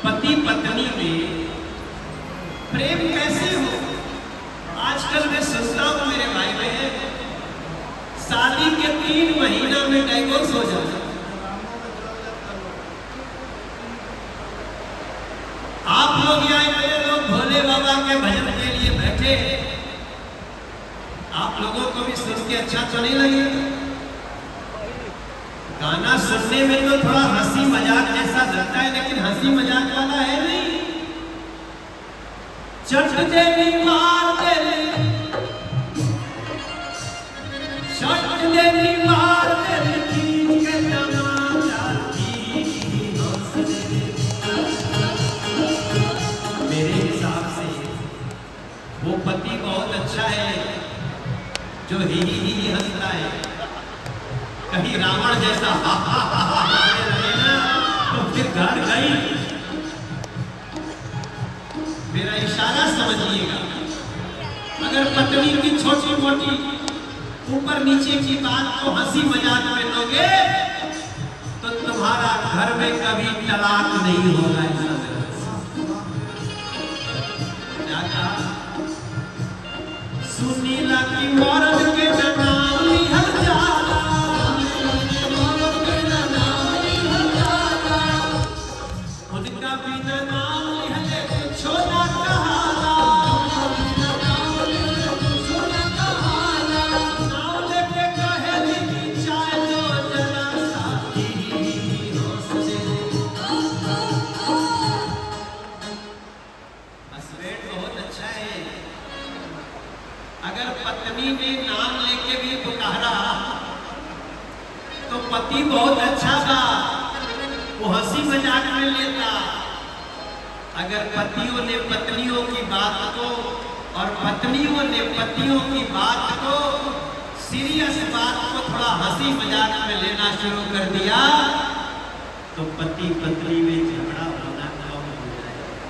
पति पत्नी में प्रेम कैसे हो? आजकल मैं सुनता हूं मेरे भाई बहन, शादी के 3 महीना में डाइवोर्स हो जाता। आप लोग यहाँ इतने लोग भोले बाबा के भजन के लिए बैठे, आप लोगों को भी सुन के अच्छा तो नहीं लगेगा? गाना सुनने में तो थोड़ा हंसी मजाक जैसा लगता है, लेकिन हंसी मजाक वाला है नहीं। चट देनी मार देनी, चट देनी मार देनी, खींच के तमाचा की हंसने। मेरे हिसाब से वो पति बहुत अच्छा है जो ही हंसता है। कहीं रावण जैसा हा हा हा हा लगे ना तो फिर घर गई। मेरा इशारा समझिएगा। अगर पत्नी की छोटी मोटी ऊपर नीचे की बात को हंसी मजाक में लोगे तो तुम्हारा घर में कभी तलाक नहीं होगा। सुनीला की मौरत के नाम लिहल जाला, उनका बिना नाम लिहले छोटा कहाला, नाम लेके कहेली की चाय दो जरा साथी हंसने। हस्बैंड बहुत अच्छा है। अगर पत्नी ने नाम लेके भी पुकारा तो पति बहुत अच्छा था, वो हंसी मजाक में लेता। अगर पतियों ने पत्नियों की बात को और पत्नियों ने पतियों की बात को, सीरियस बात को थोड़ा हंसी मजाक में लेना शुरू कर दिया तो पति पत्नी में झगड़ा होना कम हो जाएगा।